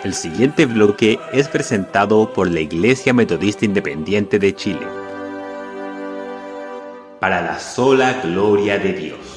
El siguiente bloque es presentado por la Iglesia Metodista Independiente de Chile. Para la sola gloria de Dios.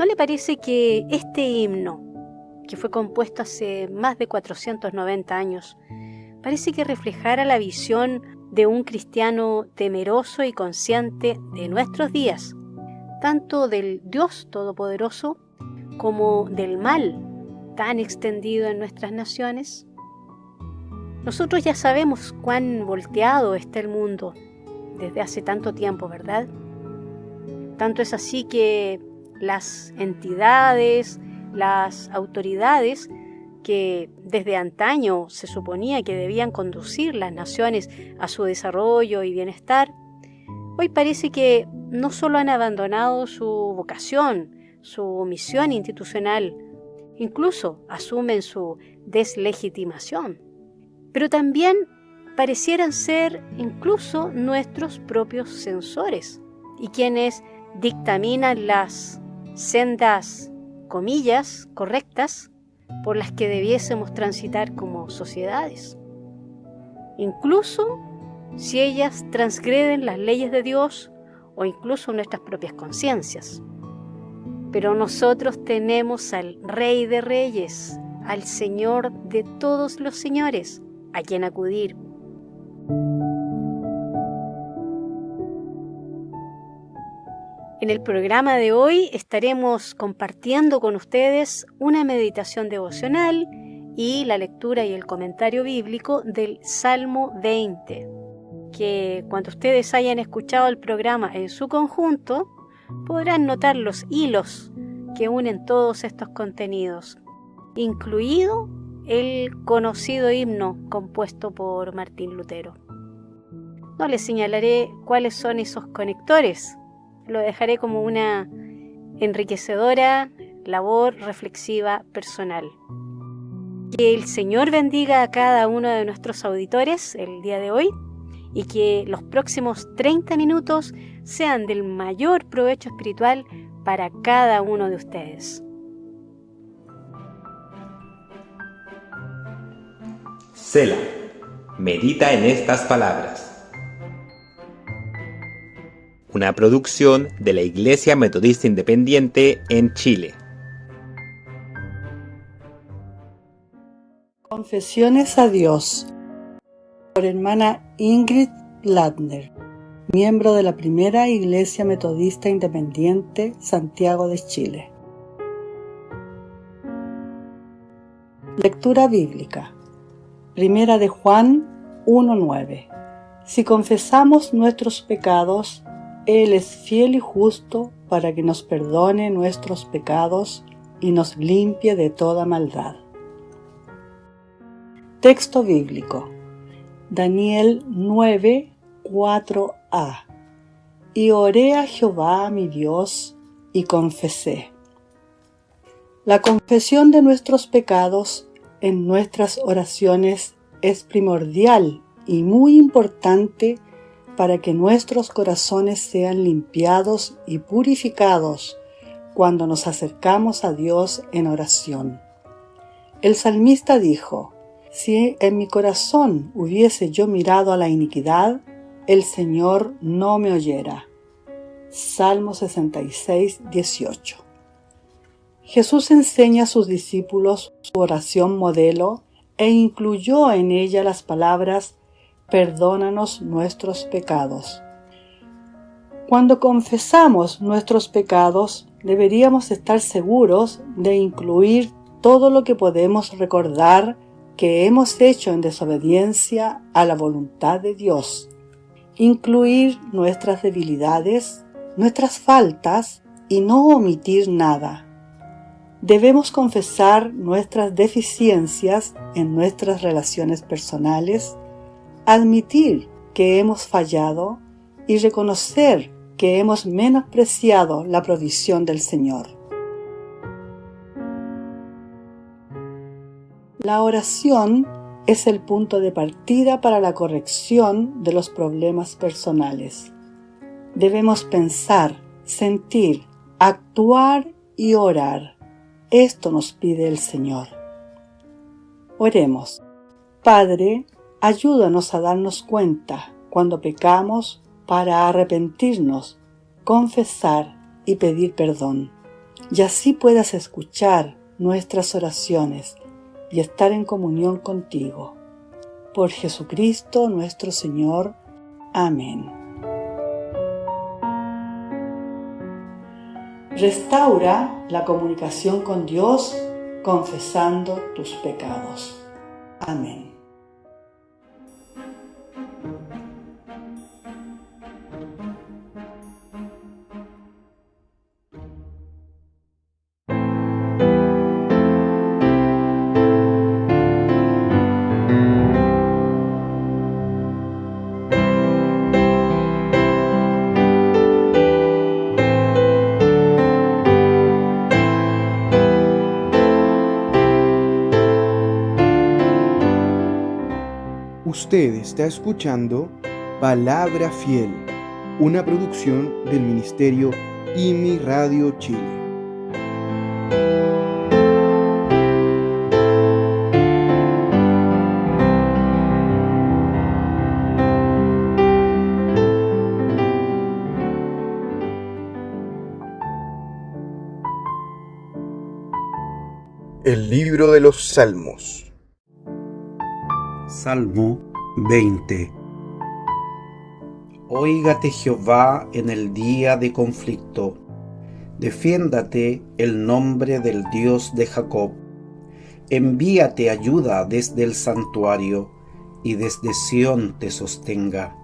¿No le parece que este himno, que fue compuesto hace más de 490 años, parece que reflejara la visión de un cristiano temeroso y consciente de nuestros días, tanto del Dios Todopoderoso como del mal tan extendido en nuestras naciones? Nosotros ya sabemos cuán volteado está el mundo desde hace tanto tiempo, ¿verdad? Tanto es así que las entidades, las autoridades que desde antaño se suponía que debían conducir las naciones a su desarrollo y bienestar, hoy parece que no solo han abandonado su vocación, su misión institucional, incluso asumen su deslegitimación, pero también parecieran ser incluso nuestros propios censores y quienes dictaminan las sendas, comillas, correctas por las que debiésemos transitar como sociedades. Incluso si ellas transgreden las leyes de Dios o incluso nuestras propias conciencias. Pero nosotros tenemos al Rey de Reyes, al Señor de todos los señores, a quien acudir. En el programa de hoy estaremos compartiendo con ustedes una meditación devocional y la lectura y el comentario bíblico del Salmo 20, que cuando ustedes hayan escuchado el programa en su conjunto, podrán notar los hilos que unen todos estos contenidos, incluido el conocido himno compuesto por Martín Lutero. No les señalaré cuáles son esos conectores, lo dejaré como una enriquecedora labor reflexiva personal. Que el Señor bendiga a cada uno de nuestros auditores el día de hoy y que los próximos 30 minutos sean del mayor provecho espiritual para cada uno de ustedes. Sela, medita en estas palabras. Una producción de la Iglesia Metodista Independiente en Chile. Confesiones a Dios, por hermana Ingrid Ladner, miembro de la Primera Iglesia Metodista Independiente, Santiago de Chile. Lectura bíblica. Primera de Juan 1:9. Si confesamos nuestros pecados, Él es fiel y justo para que nos perdone nuestros pecados y nos limpie de toda maldad. Texto bíblico. Daniel 9:4a. Y oré a Jehová mi Dios y confesé. La confesión de nuestros pecados en nuestras oraciones es primordial y muy importante para que nuestros corazones sean limpiados y purificados cuando nos acercamos a Dios en oración. El salmista dijo: si en mi corazón hubiese yo mirado a la iniquidad, el Señor no me oyera. Salmo 66:18. Jesús enseña a sus discípulos su oración modelo e incluyó en ella las palabras: perdónanos nuestros pecados. Cuando confesamos nuestros pecados, deberíamos estar seguros de incluir todo lo que podemos recordar que hemos hecho en desobediencia a la voluntad de Dios, incluir nuestras debilidades, nuestras faltas y no omitir nada. Debemos confesar nuestras deficiencias en nuestras relaciones personales, admitir que hemos fallado y reconocer que hemos menospreciado la provisión del Señor. La oración es el punto de partida para la corrección de los problemas personales. Debemos pensar, sentir, actuar y orar. Esto nos pide el Señor. Oremos. Padre, ayúdanos a darnos cuenta cuando pecamos para arrepentirnos, confesar y pedir perdón, y así puedas escuchar nuestras oraciones y estar en comunión contigo. Por Jesucristo nuestro Señor. Amén. Restaura la comunicación con Dios confesando tus pecados. Amén. Usted está escuchando Palabra Fiel, una producción del Ministerio IMI Radio Chile. El libro de los Salmos. Salmo 20. Óigate Jehová en el día de conflicto. Defiéndate el nombre del Dios de Jacob. Envíate ayuda desde el santuario, y desde Sión te sostenga.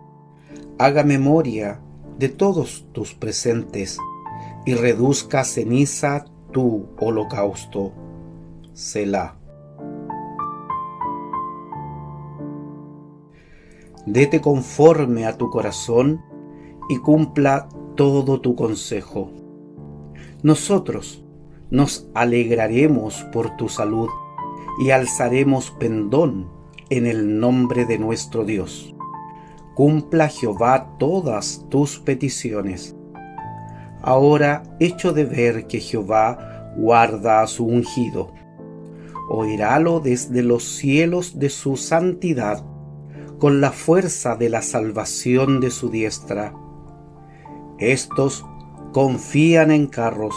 Haga memoria de todos tus presentes, y reduzca a ceniza tu holocausto. Selah. Dete conforme a tu corazón y cumpla todo tu consejo. Nosotros nos alegraremos por tu salud y alzaremos pendón en el nombre de nuestro Dios. Cumpla Jehová todas tus peticiones. Ahora echo de ver que Jehová guarda a su ungido. Oirálo desde los cielos de su santidad, con la fuerza de la salvación de su diestra. Estos confían en carros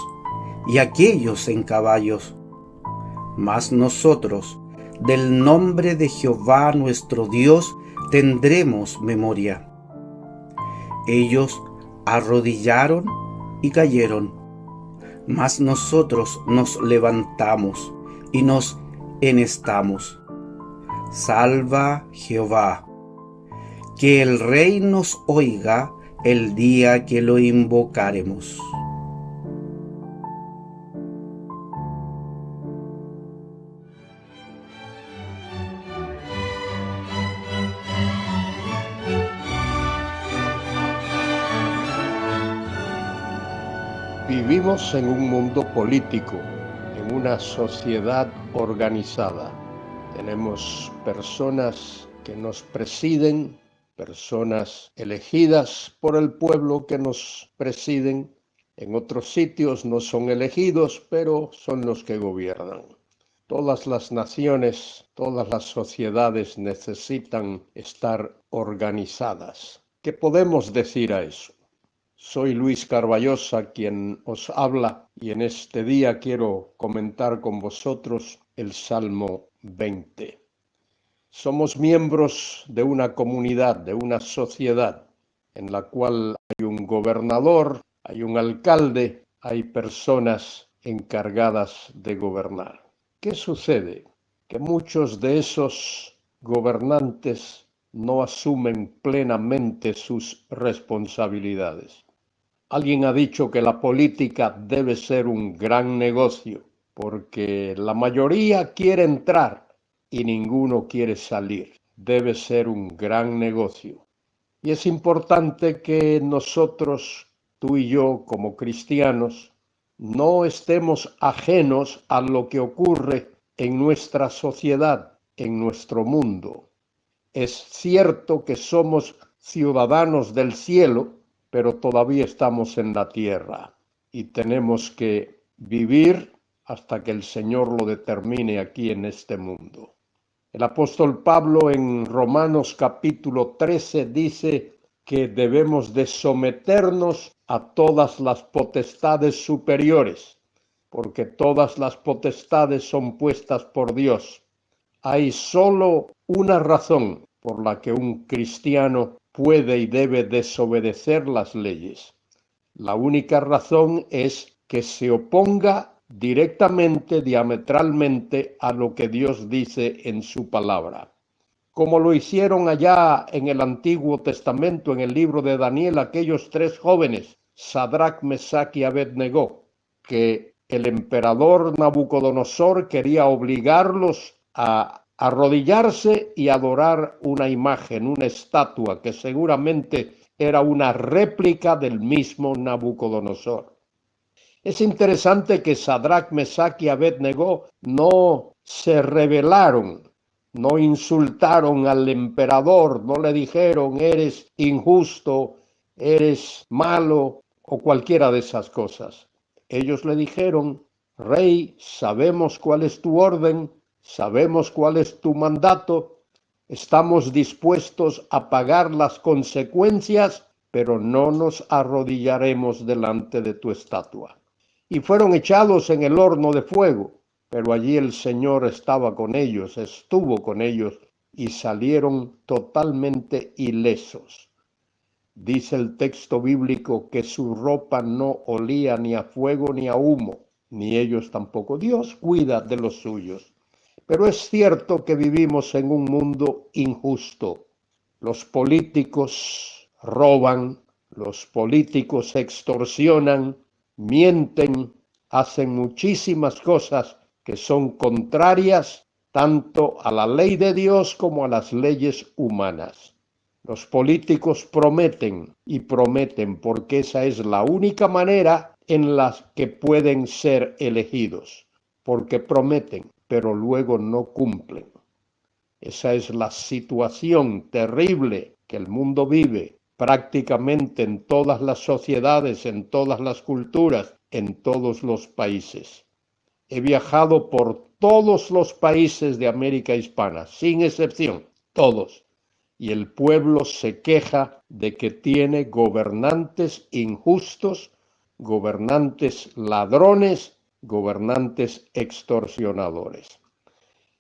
y aquellos en caballos, mas nosotros del nombre de Jehová nuestro Dios tendremos memoria. Ellos arrodillaron y cayeron, mas nosotros nos levantamos y nos enhestamos. Salva Jehová. Que el Rey nos oiga el día que lo invocaremos. Vivimos en un mundo político, en una sociedad organizada. Tenemos personas que nos presiden, personas elegidas por el pueblo que nos presiden. En otros sitios no son elegidos, pero son los que gobiernan. Todas las naciones, todas las sociedades necesitan estar organizadas. ¿Qué podemos decir a eso? Soy Luis Carballosa quien os habla y en este día quiero comentar con vosotros el Salmo 20. Somos miembros de una comunidad, de una sociedad en la cual hay un gobernador, hay un alcalde, hay personas encargadas de gobernar. ¿Qué sucede? Que muchos de esos gobernantes no asumen plenamente sus responsabilidades. Alguien ha dicho que la política debe ser un gran negocio, porque la mayoría quiere entrar y ninguno quiere salir. Debe ser un gran negocio. Y es importante que nosotros, tú y yo, como cristianos, no estemos ajenos a lo que ocurre en nuestra sociedad, en nuestro mundo. Es cierto que somos ciudadanos del cielo, pero todavía estamos en la tierra y tenemos que vivir hasta que el Señor lo determine aquí en este mundo. El apóstol Pablo en Romanos capítulo 13 dice que debemos de someternos a todas las potestades superiores, porque todas las potestades son puestas por Dios. Hay solo una razón por la que un cristiano puede y debe desobedecer las leyes. La única razón es que se oponga directamente, diametralmente a lo que Dios dice en su palabra. Como lo hicieron allá en el Antiguo Testamento, en el libro de Daniel, aquellos tres jóvenes, Sadrach, Mesach y Abednego, que el emperador Nabucodonosor quería obligarlos a arrodillarse y adorar una imagen, una estatua que seguramente era una réplica del mismo Nabucodonosor. Es interesante que Sadrach, Mesach y Abednego no se rebelaron, no insultaron al emperador, no le dijeron eres injusto, eres malo o cualquiera de esas cosas. Ellos le dijeron, Rey, sabemos cuál es tu orden, sabemos cuál es tu mandato, estamos dispuestos a pagar las consecuencias, pero no nos arrodillaremos delante de tu estatua. Y fueron echados en el horno de fuego, pero allí el Señor estaba con ellos, estuvo con ellos, y salieron totalmente ilesos. Dice el texto bíblico que su ropa no olía ni a fuego ni a humo, ni ellos tampoco. Dios cuida de los suyos. Pero es cierto que vivimos en un mundo injusto. Los políticos roban, los políticos extorsionan, mienten, hacen muchísimas cosas que son contrarias tanto a la ley de Dios como a las leyes humanas. Los políticos prometen y prometen porque esa es la única manera en la que pueden ser elegidos, porque prometen, pero luego no cumplen. Esa es la situación terrible que el mundo vive prácticamente en todas las sociedades, en todas las culturas, en todos los países. He viajado por todos los países de América Hispana, sin excepción, todos. Y el pueblo se queja de que tiene gobernantes injustos, gobernantes ladrones, gobernantes extorsionadores.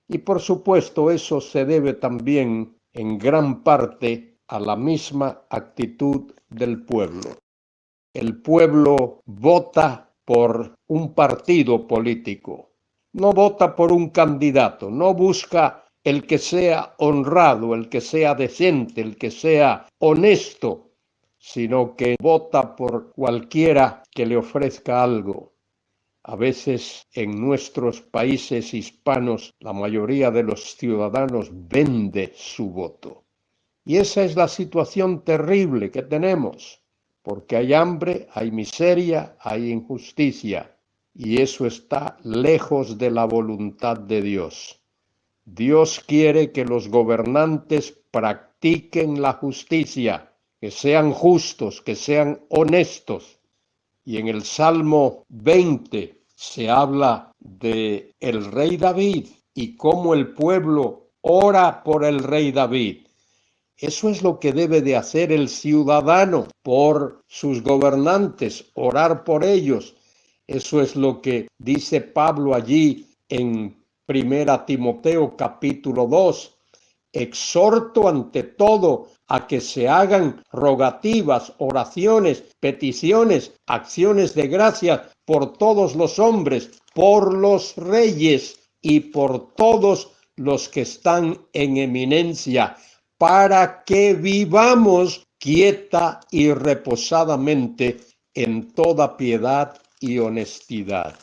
Y por supuesto eso se debe también en gran parte a la misma actitud del pueblo. El pueblo vota por un partido político, no vota por un candidato, no busca el que sea honrado, el que sea decente, el que sea honesto, sino que vota por cualquiera que le ofrezca algo. A veces en nuestros países hispanos la mayoría de los ciudadanos vende su voto. Y esa es la situación terrible que tenemos, porque hay hambre, hay miseria, hay injusticia, y eso está lejos de la voluntad de Dios. Dios quiere que los gobernantes practiquen la justicia, que sean justos, que sean honestos. Y en el Salmo 20 se habla de el rey David y cómo el pueblo ora por el rey David. Eso es lo que debe de hacer el ciudadano por sus gobernantes, orar por ellos. Eso es lo que dice Pablo allí en 1 Timoteo capítulo 2. Exhorto ante todo a que se hagan rogativas, oraciones, peticiones, acciones de gracias por todos los hombres, por los reyes y por todos los que están en eminencia, para que vivamos quieta y reposadamente en toda piedad y honestidad.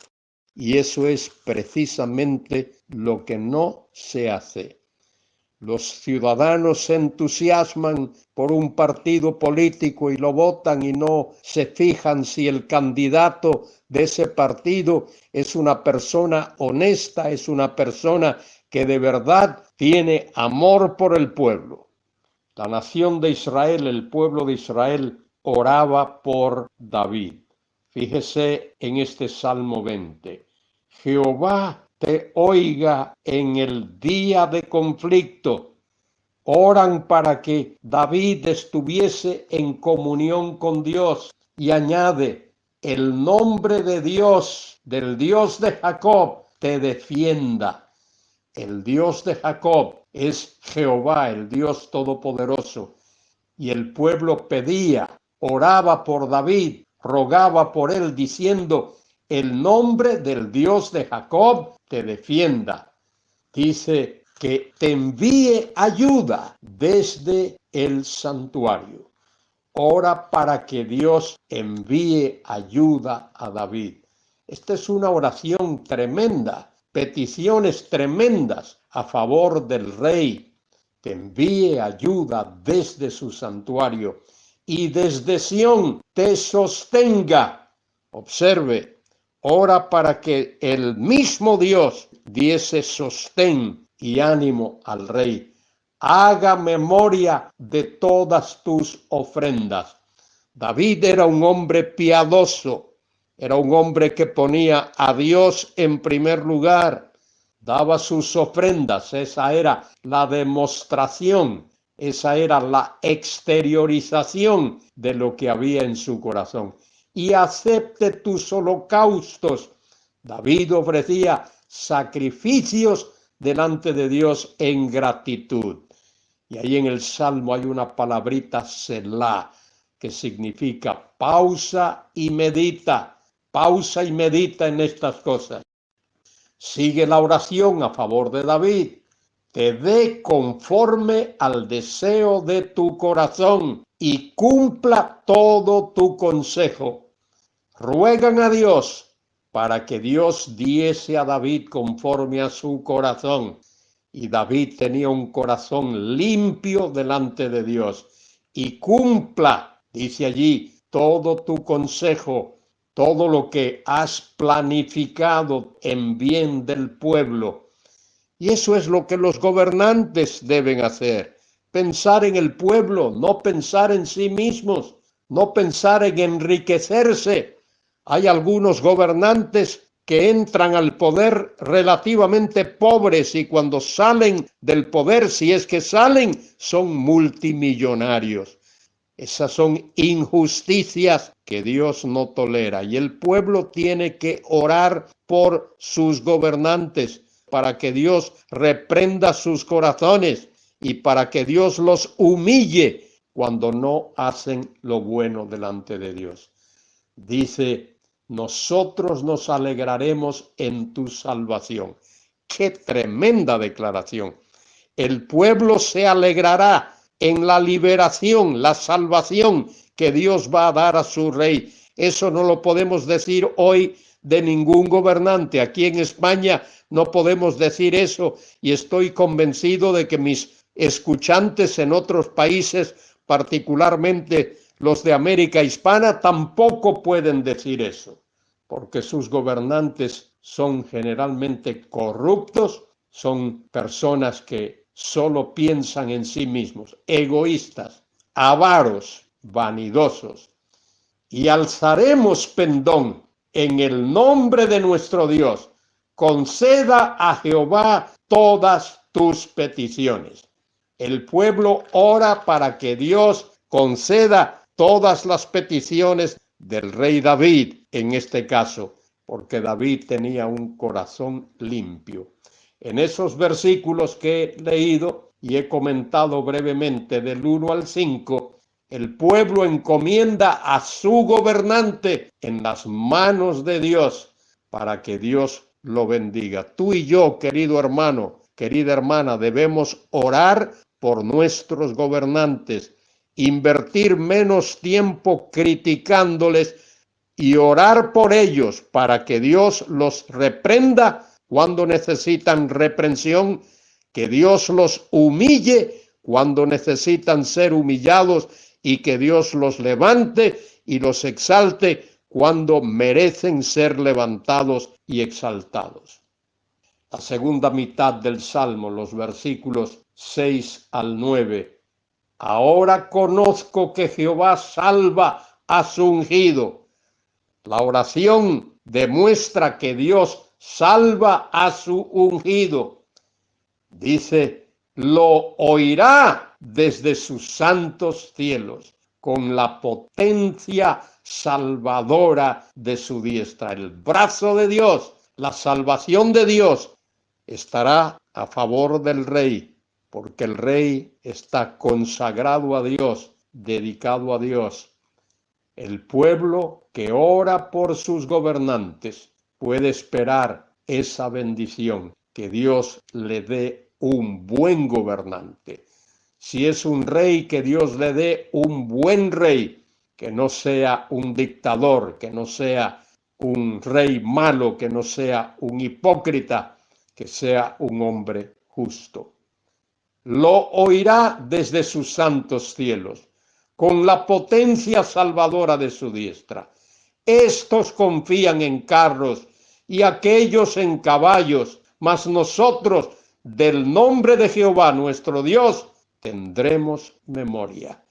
Y eso es precisamente lo que no se hace. Los ciudadanos se entusiasman por un partido político y lo votan y no se fijan si el candidato de ese partido es una persona honesta, es una persona que de verdad tiene amor por el pueblo. La nación de Israel, el pueblo de Israel, oraba por David. Fíjese en este Salmo 20. Jehová te oiga en el día de conflicto. Oran para que David estuviese en comunión con Dios. Y añade, el nombre de Dios, del Dios de Jacob, te defienda. El Dios de Jacob es Jehová, el Dios Todopoderoso. Y el pueblo pedía, oraba por David, rogaba por él, diciendo, el nombre del Dios de Jacob te defienda. Dice que te envíe ayuda desde el santuario. Ora para que Dios envíe ayuda a David. Esta es una oración tremenda, peticiones tremendas a favor del rey. Te envíe ayuda desde su santuario y desde Sión te sostenga. Observe, ora para que el mismo Dios diese sostén y ánimo al rey. Haga memoria de todas tus ofrendas. David era un hombre piadoso, era un hombre que ponía a Dios en primer lugar, daba sus ofrendas, esa era la demostración, esa era la exteriorización de lo que había en su corazón. Y acepte tus holocaustos. David ofrecía sacrificios delante de Dios en gratitud. Y ahí en el Salmo hay una palabrita Selah, que significa pausa y medita en estas cosas. Sigue la oración a favor de David. Te dé conforme al deseo de tu corazón y cumpla todo tu consejo. Ruegan a Dios para que Dios diese a David conforme a su corazón. Y David tenía un corazón limpio delante de Dios. Y cumpla, dice allí, todo tu consejo, todo lo que has planificado en bien del pueblo. Y eso es lo que los gobernantes deben hacer. Pensar en el pueblo, no pensar en sí mismos, no pensar en enriquecerse. Hay algunos gobernantes que entran al poder relativamente pobres y cuando salen del poder, si es que salen, son multimillonarios. Esas son injusticias que Dios no tolera y el pueblo tiene que orar por sus gobernantes para que Dios reprenda sus corazones y para que Dios los humille cuando no hacen lo bueno delante de Dios. Dice, nosotros nos alegraremos en tu salvación. ¡Qué tremenda declaración! El pueblo se alegrará en la liberación, la salvación que Dios va a dar a su rey. Eso no lo podemos decir hoy de ningún gobernante. Aquí en España no podemos decir eso y estoy convencido de que mis escuchantes en otros países, particularmente los de América Hispana, tampoco pueden decir eso, porque sus gobernantes son generalmente corruptos, son personas que solo piensan en sí mismos, egoístas, avaros, vanidosos. Y alzaremos pendón en el nombre de nuestro Dios. Conceda a Jehová todas tus peticiones. El pueblo ora para que Dios conceda todas las peticiones del rey David, en este caso, porque David tenía un corazón limpio. En esos versículos que he leído y he comentado brevemente del 1 al 5, el pueblo encomienda a su gobernante en las manos de Dios para que Dios lo bendiga. Tú y yo, querido hermano, querida hermana, debemos orar por nuestros gobernantes, invertir menos tiempo criticándoles y orar por ellos para que Dios los reprenda cuando necesitan reprensión, que Dios los humille cuando necesitan ser humillados y que Dios los levante y los exalte cuando merecen ser levantados y exaltados. La segunda mitad del Salmo, los versículos 6 al 9. Ahora conozco que Jehová salva a su ungido. La oración demuestra que Dios salva a su ungido. Dice, lo oirá desde sus santos cielos, con la potencia salvadora de su diestra. El brazo de Dios, la salvación de Dios, estará a favor del rey, porque el rey está consagrado a Dios, dedicado a Dios. El pueblo que ora por sus gobernantes puede esperar esa bendición, que Dios le dé un buen gobernante. Si es un rey, que Dios le dé un buen rey, que no sea un dictador, que no sea un rey malo, que no sea un hipócrita, que sea un hombre justo. Lo oirá desde sus santos cielos, con la potencia salvadora de su diestra. Estos confían en carros y aquellos en caballos, mas nosotros del nombre de Jehová nuestro Dios tendremos memoria.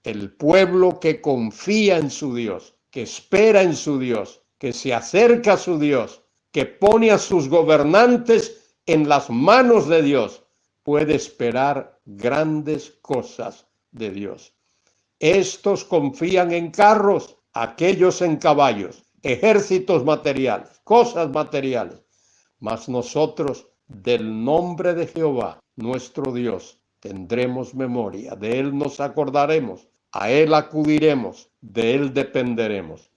El pueblo que confía en su Dios, que espera en su Dios, que se acerca a su Dios, que pone a sus gobernantes en las manos de Dios, puede esperar grandes cosas de Dios. Estos confían en carros, aquellos en caballos, ejércitos materiales, cosas materiales. Mas nosotros, del nombre de Jehová, nuestro Dios, tendremos memoria, de Él nos acordaremos, a Él acudiremos, de Él dependeremos.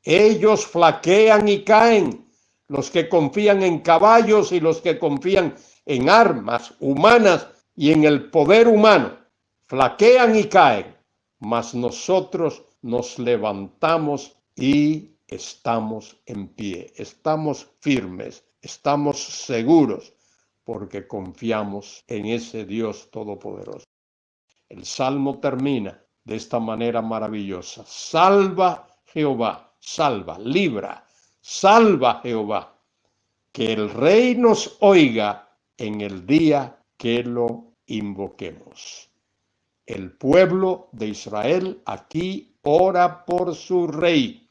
Ellos flaquean y caen, los que confían en caballos y los que confían en armas humanas y en el poder humano, flaquean y caen, mas nosotros nos levantamos y estamos en pie, estamos firmes, estamos seguros, porque confiamos en ese Dios todopoderoso. El Salmo termina de esta manera maravillosa: salva Jehová, salva, libra, salva Jehová, que el Rey nos oiga en el día que lo invoquemos. El pueblo de Israel aquí ora por su Rey,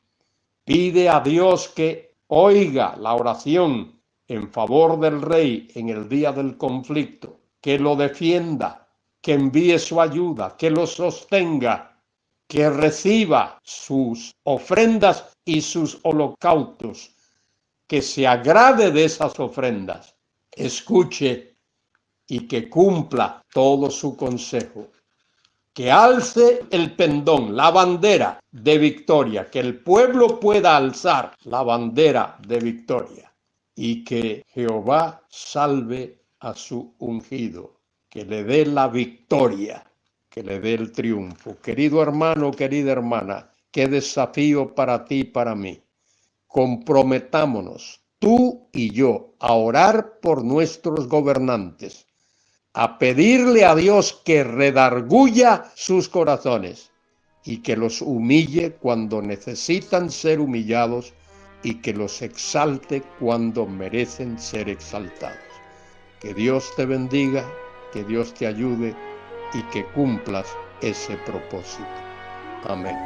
pide a Dios que oiga la oración en favor del Rey en el día del conflicto, que lo defienda, que envíe su ayuda, que lo sostenga, que reciba sus ofrendas y sus holocaustos, que se agrade de esas ofrendas, escuche y que cumpla todo su consejo, que alce el pendón, la bandera de victoria, que el pueblo pueda alzar la bandera de victoria y que Jehová salve a su ungido, que le dé la victoria, que le dé el triunfo. Querido hermano, querida hermana, qué desafío para ti y para mí. Comprometámonos, tú y yo, a orar por nuestros gobernantes, a pedirle a Dios que redarguya sus corazones y que los humille cuando necesitan ser humillados y que los exalte cuando merecen ser exaltados. Que Dios te bendiga, que Dios te ayude y que cumplas ese propósito. Amén.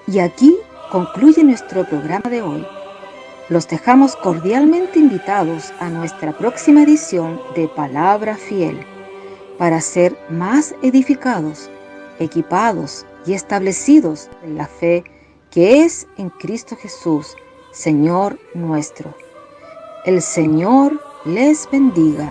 Y aquí concluye nuestro programa de hoy. Los dejamos cordialmente invitados a nuestra próxima edición de Palabra Fiel para ser más edificados, equipados y establecidos en la fe que es en Cristo Jesús, Señor nuestro. El Señor les bendiga.